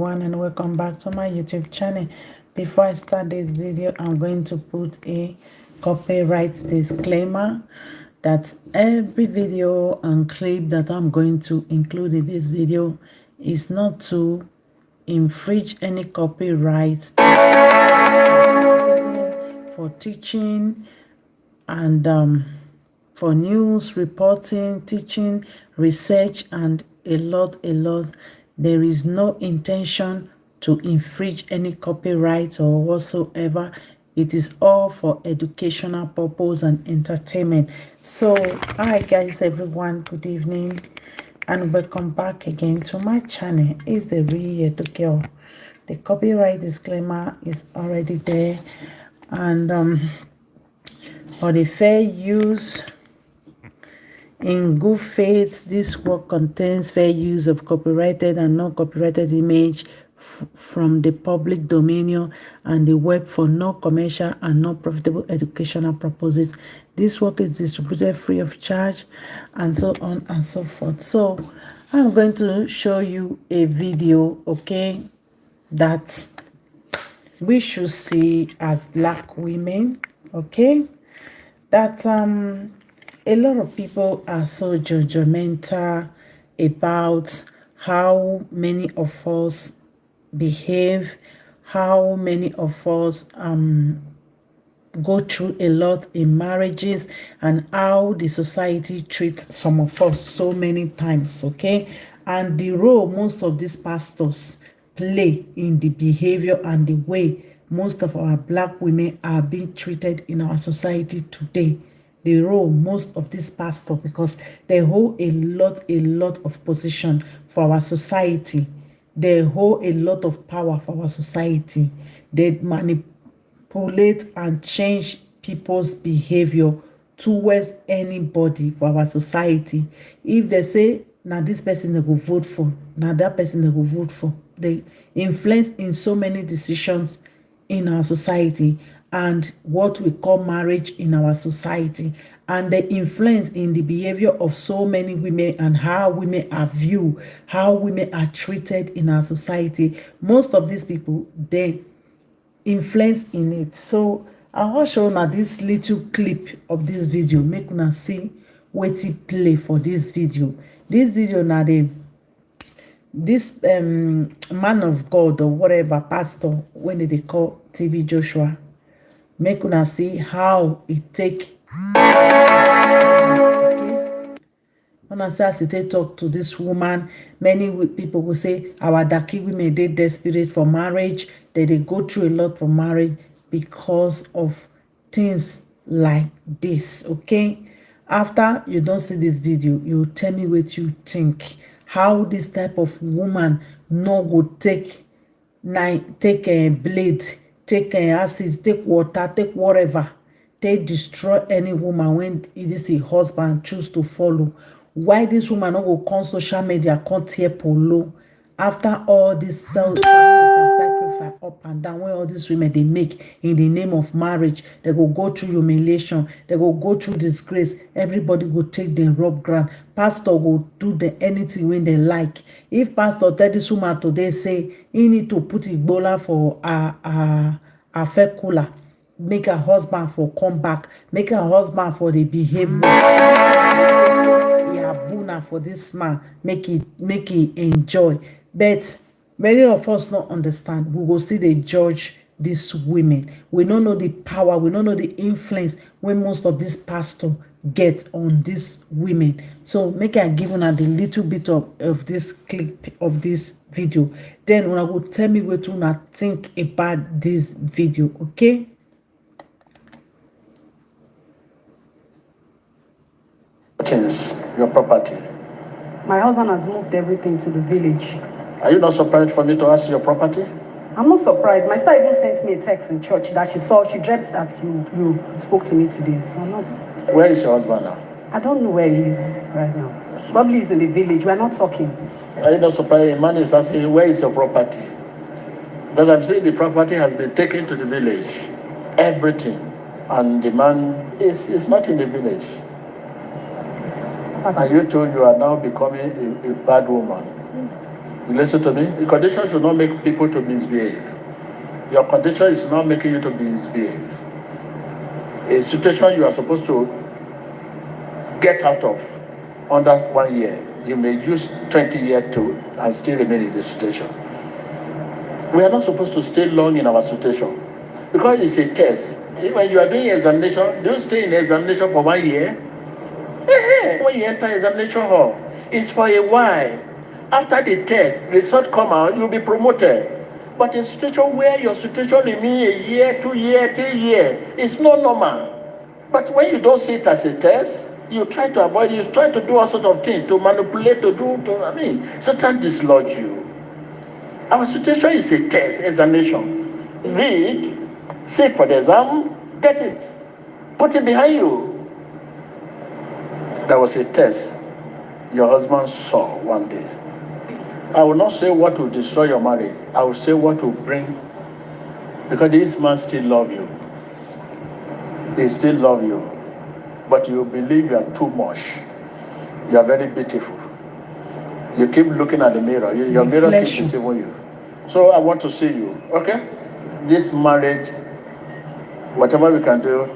And welcome back to my YouTube channel. Before I start this video, I'm going to put a copyright disclaimer that every video and clip that I'm going to include in this video is not to infringe any copyright for teaching and for news reporting, teaching, research, and a lot. There is no intention to infringe any copyright or whatsoever. It is all for educational purpose and entertainment. So hi guys, everyone, good evening and welcome back again to my channel. It's the Real Edu Girl. The copyright disclaimer is already there, and for the fair use in good faith, this work contains fair use of copyrighted and non-copyrighted image from the public domain and the web for non-commercial and non-profitable educational purposes. This work is distributed free of charge, and so on and so forth. So I'm going to show you a video, okay, that we should see as Black women, okay, that a lot of people are so judgmental about how many of us behave, how many of us go through a lot in marriages, and how the society treats some of us so many times, okay? And the role most of these pastors play in the behavior and the way most of our Black women are being treated in our society today. The role most of these pastors, because they hold a lot of position for our society. They hold a lot of power for our society. They manipulate and change people's behavior towards anybody for our society. If they say, now this person they go vote for, now that person they go vote for, they influence in so many decisions in our society and what we call marriage in our society, and the influence in the behavior of so many women and how women are viewed, how women are treated in our society. Most of these people, they influence in it. So I will show now this little clip of this video, make una see wetin play for this video. This video now, this man of God or whatever pastor, when they call TV Joshua, make una see how it take, okay? Una see as it talk to this woman. Many people will say our Daki women, they desperate for marriage, they go through a lot for marriage because of things like this, okay? After you don't see this video, you tell me what you think, how this type of woman no go take a blade, take acid, take water, take whatever, they destroy any woman when it is a husband choose to follow. Why this woman no go come social media, come tear polo after all this sacrifice up and down, when all these women they make in the name of marriage, they go through humiliation, they go through disgrace, everybody go take them rub ground, pastor go do anything when they like. If pastor tell this woman today say he need to put Igbola for a fecula, make her husband for come back, make her husband for the behavior, yeah, buna for this man, make it enjoy. But many of us don't understand. We will see they judge these women. We don't know the power, we don't know the influence when most of these pastors get on these women. So make I give una the little bit of this clip of this video, then una go tell me what una think about this video, okay? Your property. My husband has moved everything to the village. Are you not surprised for me to ask your property? I'm not surprised. My sister even sent me a text in church that she dreamt that you spoke to me today. So I'm not. Where is your husband now? I don't know where he is right now. Probably he's in the village. We're not talking. Are you not surprised? A man is asking, where is your property? Because I'm saying the property has been taken to the village. Everything. And the man is not in the village. Yes. And you told you are now becoming a bad woman. You listen to me? The condition should not make people to misbehave. Your condition is not making you to misbehave. A situation you are supposed to get out of under 1 year, you may use 20 years to and still remain in the situation. We are not supposed to stay long in our situation because it's a test. When you are doing examination, do you stay in examination for 1 year? When you enter examination hall, it's for a while. After the test, result come out, you'll be promoted. But a situation where your situation remain a year, 2 years, 3 years, it's not normal. But when you don't see it as a test, you try to avoid it, you try to do all sorts of things, to manipulate, Satan dislodge you. Our situation is a test, examination. Read, sit for the exam, get it. Put it behind you. There was a test your husband saw one day. I will not say what will destroy your marriage. I will say what will bring, because this man still love you. He still love you. But you believe you are too much. You are very beautiful. You keep looking at the mirror. Your mirror keeps deceiving you. So I want to see you, okay? This marriage, whatever we can do,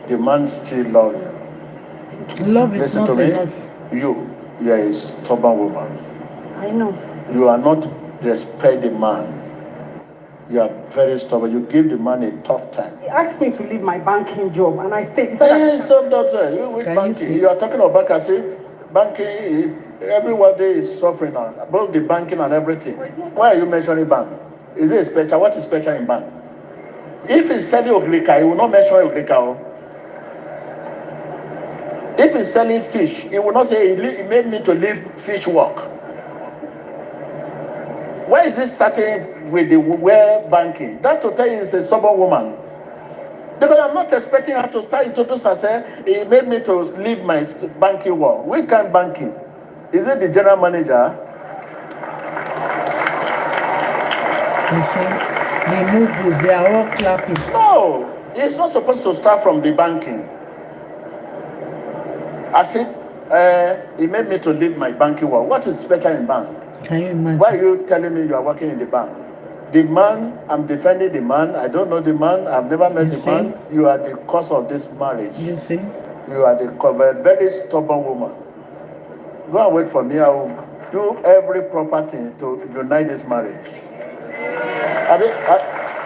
the man still love you. Love is Listen not to me. enough. You are a stubborn woman. I know. You are not respect the man. You are very stubborn. You give the man a tough time. He asked me to leave my banking job, and I stayed. He said Hey, stop that. You with Can you banking. see? You are talking about banking. I say banking. Everybody is suffering now. Both the banking and everything. Why are you mentioning bank? Is it special? What is special in bank? If he's selling Oglika, he will not mention Oglika. If he's selling fish, he will not say he made me to leave fish work. Why is it starting with the where banking? That to tell you is a stubborn woman. Because I'm not expecting her to start introduce herself. He made me to leave my banking work. Which kind of banking? Is it the general manager? You see, the Mughals, they are all clapping. No, it's not supposed to start from the banking. As if he made me to leave my banking work. What is special in bank? Can you imagine? Why are you telling me you are working in the bank? The man, I'm defending the man. I don't know the man. I've never met the man. You are the cause of this marriage. You see? You are the very stubborn woman. Go and wait for me. I will do every proper thing to unite this marriage.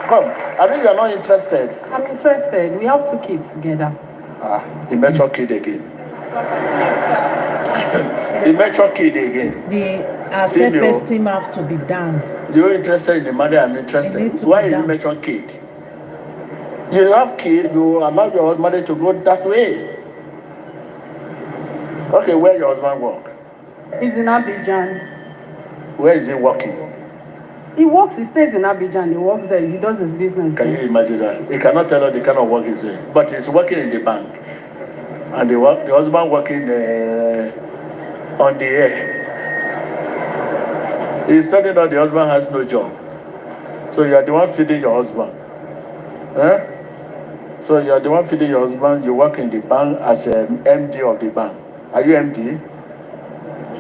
Come. I think you are not interested. I'm interested. We have 2 kids together. The mature kid again. The mature kid again. Our self-esteem have to be down. You're interested in the marriage, I'm interested. Why is you mature kid? You have kid, you allow your husband to go that way. Okay, where your husband work? He's in Abidjan. Where is he working? He works, he stays in Abidjan. He works there. He does his business Can there. you imagine that? He cannot tell us the kind of work he's doing. But he's working in the bank. And the husband working on the air. He's telling that the husband has no job. So you are the one feeding your husband. So you are the one feeding your husband. You work in the bank as an MD of the bank. Are you MD?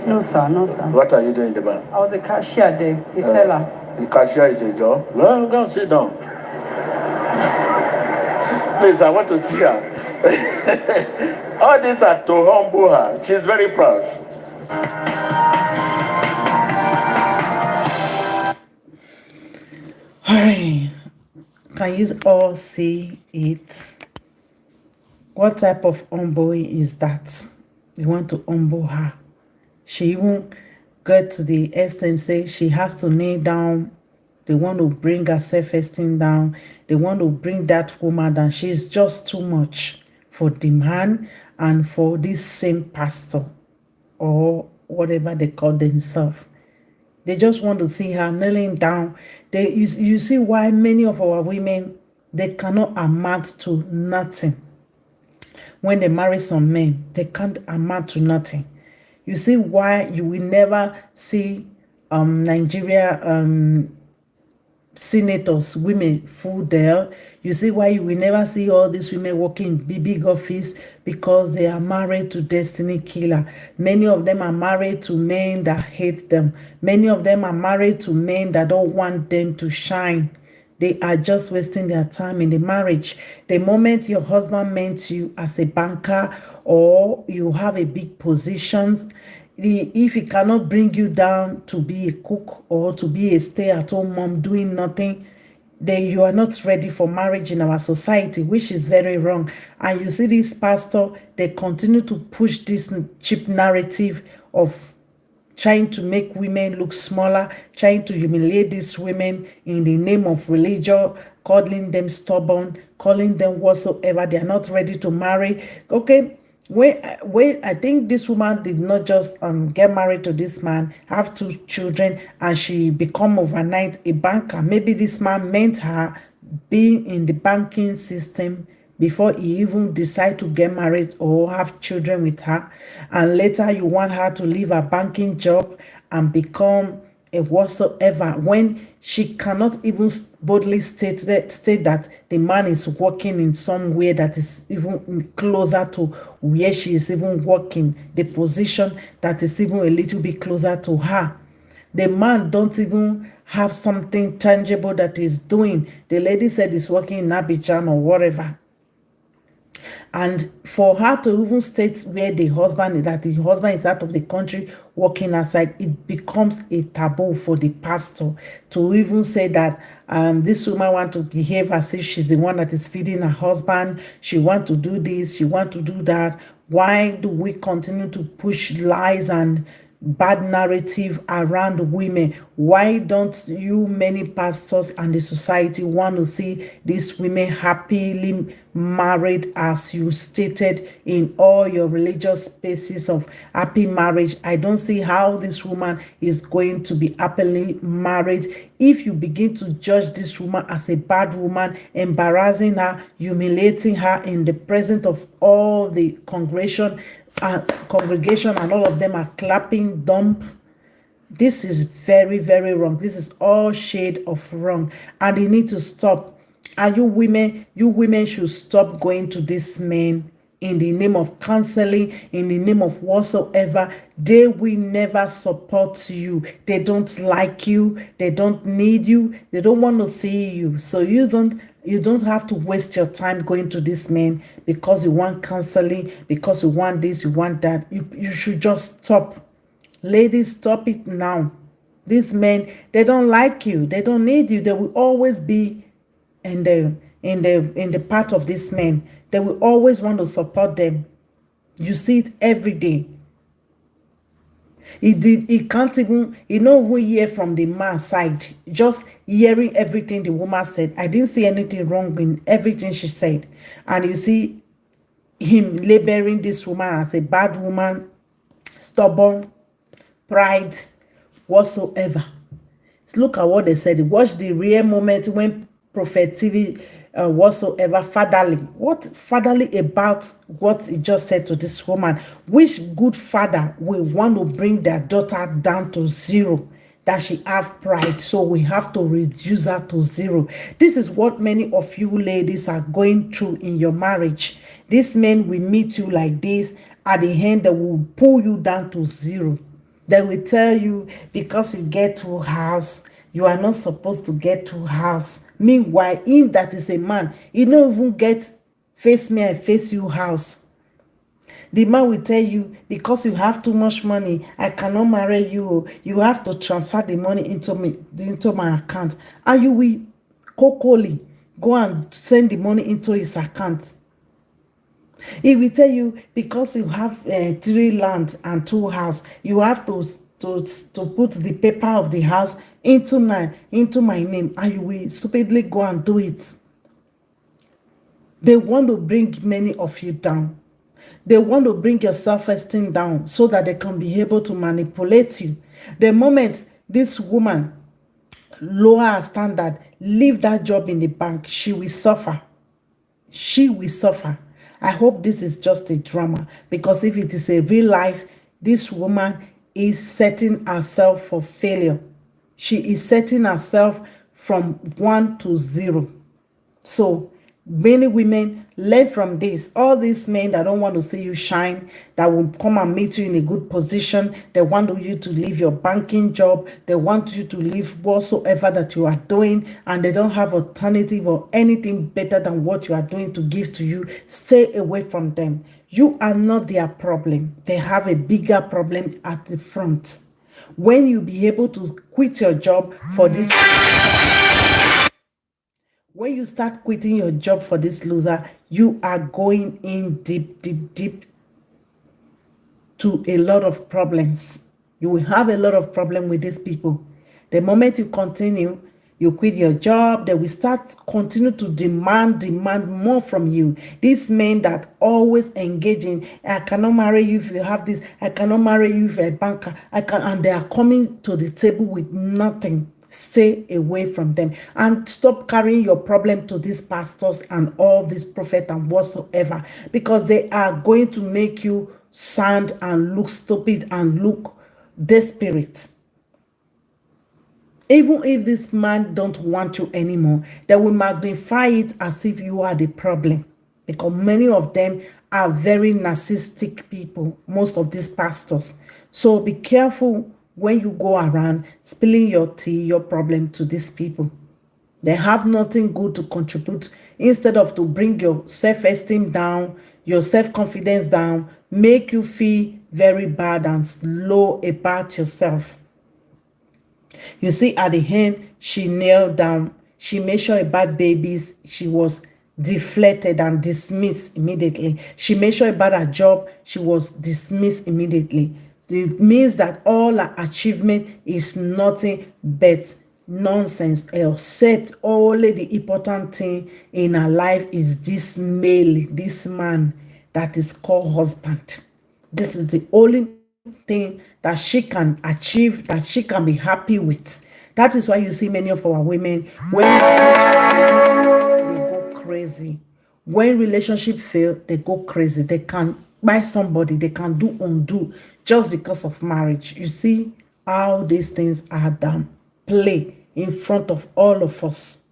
No, sir. No, sir. What are you doing in the bank? I was a cashier there, a teller. The cashier is a job. Well, go and sit down. Please, I want to see her. All these are to humble her. She's very proud. Hey, can you all see it? What type of humbling is that? You want to humble her. She even got to the extent say she has to kneel down. They want to bring her self-esteem down. They want to bring that woman down. She's just too much for the man and for this same pastor or whatever they call themselves. They just want to see her kneeling down. You see why many of our women, they cannot amount to nothing. When they marry some men, they can't amount to nothing. You see why you will never see Nigeria senators, women full there. You see why you will never see all these women working in big office, because they are married to destiny killer. Many of them are married to men that hate them. Many of them are married to men that don't want them to shine. They are just wasting their time in the marriage. The moment your husband meant you as a banker, or you have a big position, if he cannot bring you down to be a cook or to be a stay-at-home mom doing nothing, then you are not ready for marriage in our society, which is very wrong. And you see this pastor, they continue to push this cheap narrative of trying to make women look smaller, trying to humiliate these women in the name of religion, calling them stubborn, calling them whatsoever. They are not ready to marry. Okay, when I think this woman did not just get married to this man, have 2 children, and she become overnight a banker. Maybe this man meant her being in the banking system before he even decide to get married or have children with her, and later you want her to leave her banking job and become a whatsoever, when she cannot even boldly state that the man is working in somewhere that is even closer to where she is even working, the position that is even a little bit closer to her. The man don't even have something tangible that he's doing. The lady said he's working in Abidjan or whatever. And for her to even state where the husband is, that the husband is out of the country working outside, it becomes a taboo for the pastor to even say that this woman want to behave as if she's the one that is feeding her husband. She want to do this, she want to do that. Why do we continue to push lies and bad narrative around women? Why don't you, many pastors and the society, want to see these women happily married as you stated in all your religious spaces of happy marriage? I don't see how this woman is going to be happily married if you begin to judge this woman as a bad woman, embarrassing her, humiliating her in the presence of all the congregation, and all of them are clapping dump. This is very, very wrong. This is all shade of wrong, and you need to stop. And you women should stop going to these men in the name of counseling, in the name of whatsoever. They will never support you. They don't like you. They don't need you. They don't want to see you. So you don't have to waste your time going to this man because you want counseling, because you want this, you want that. You should just stop. Ladies, stop it now. These men, they don't like you. They don't need you. They will always be in the part of these men. They will always want to support them. You see it every day. He can't even hear from the man's side. Just hearing everything the woman said. I didn't see anything wrong in everything she said. And you see him labeling this woman as a bad woman, stubborn, pride, whatsoever. Look at what they said. Watch the real moment when Prophet TV whatsoever fatherly. What fatherly about what he just said to this woman? Which good father will want to bring their daughter down to zero? That she have pride, so we have to reduce her to zero. This is what many of you ladies are going through in your marriage. These men will meet you like this. At the end, they will pull you down to zero. They will tell you, because you get to house, you are not supposed to get to house. Meanwhile, him that is a man, he don't even get face me and face you house. The man will tell you, because you have too much money, I cannot marry you. You have to transfer the money into my account. And you will cocally go and send the money into his account. He will tell you, because you have 3 land and 2 house, you have to put the paper of the house into my name, and you will stupidly go and do it. They want to bring many of you down. They want to bring your self-esteem down so that they can be able to manipulate you. The moment this woman lower her standard, leave that job in the bank, she will suffer. She will suffer. I hope this is just a drama, because if it is a real life, this woman is setting herself for failure. She is setting herself from 1 to 0. So many women learn from this. All these men that don't want to see you shine, that will come and meet you in a good position, they want you to leave your banking job, they want you to leave whatsoever that you are doing, and they don't have alternative or anything better than what you are doing to give to you. Stay away from them. You are not their problem. They have a bigger problem at the front. When you be able to quit your job for this, when you start quitting your job for this loser, you are going in deep, deep, deep to a lot of problems. You will have a lot of problem with these people. The moment you continue, you quit your job, they will continue to demand more from you. These men that always engage in, I cannot marry you if you have this, I cannot marry you if you're a banker, and they are coming to the table with nothing. Stay away from them and stop carrying your problem to these pastors and all these prophets and whatsoever, because they are going to make you sound and look stupid and look desperate. Even if this man don't want you anymore, they will magnify it as if you are the problem, because many of them are very narcissistic people, most of these pastors. So be careful when you go around spilling your tea, your problem to these people. They have nothing good to contribute. Instead of to bring your self-esteem down, your self-confidence down, make you feel very bad and low about yourself. You see, at the end, she knelt down. She made sure about babies. She was deflated and dismissed immediately. She made sure about her job. She was dismissed immediately. It means that all her achievement is nothing but nonsense, except only the important thing in her life is this male, this man that is called husband. This is the only thing that she can achieve, that she can be happy with. That is why you see many of our women, when they go crazy. When relationship fail, they go crazy. They can buy somebody, they can do undo just because of marriage. You see how these things are done, play in front of all of us.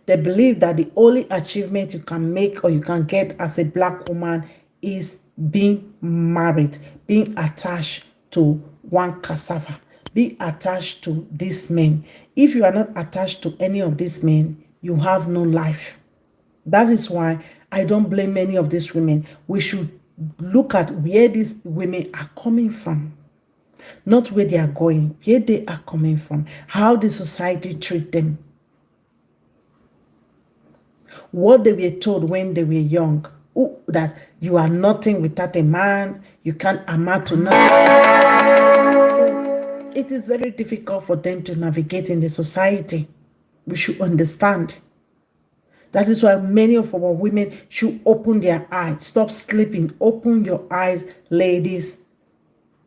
They believe that the only achievement you can make or you can get as a black woman is being married, being attached to one cassava, be attached to this man. If you are not attached to any of these men, you have no life. That is why I don't blame many of these women. We should look at where these women are coming from, not where they are going, where they are coming from, how the society treat them, what they were told when they were young. Ooh, that you are nothing without a man, you can't amount to nothing. So it is very difficult for them to navigate in the society. We should understand. That is why many of our women should open their eyes. Stop sleeping. Open your eyes, ladies.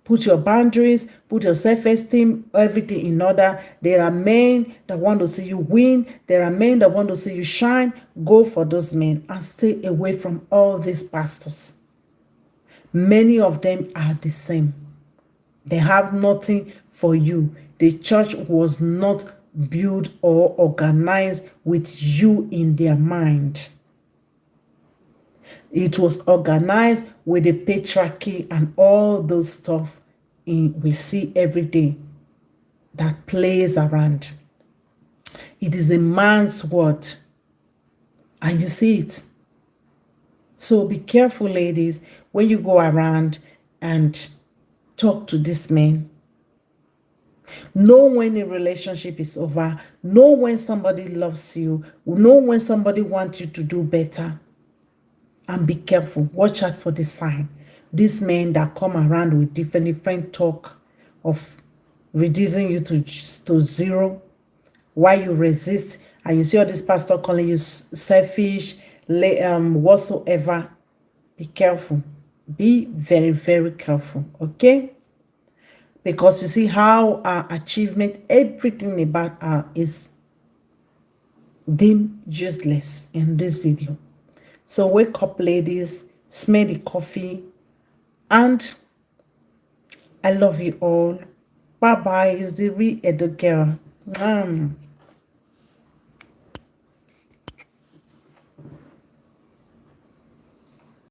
Put your boundaries, put your self-esteem, everything in order. There are men that want to see you win. There are men that want to see you shine. Go for those men and stay away from all these pastors. Many of them are the same. They have nothing for you. The church was not built or organized with you in their mind. It was organized with the patriarchy and all those stuff we see every day that plays around. It is a man's word, and you see it. So be careful, ladies, when you go around and talk to this man. Know when a relationship is over. Know when somebody loves you. Know when somebody wants you to do better. And be careful. Watch out for the sign. These men that come around with different talk of reducing you to zero, why you resist, and you see all this pastor calling you selfish, whatsoever. Be careful. Be very, very careful. Okay? Because you see how our achievement, everything about her is deemed useless in this video. So wake up, ladies, smell the coffee, and I love you all. Bye-bye. It's the Real Edo Girl.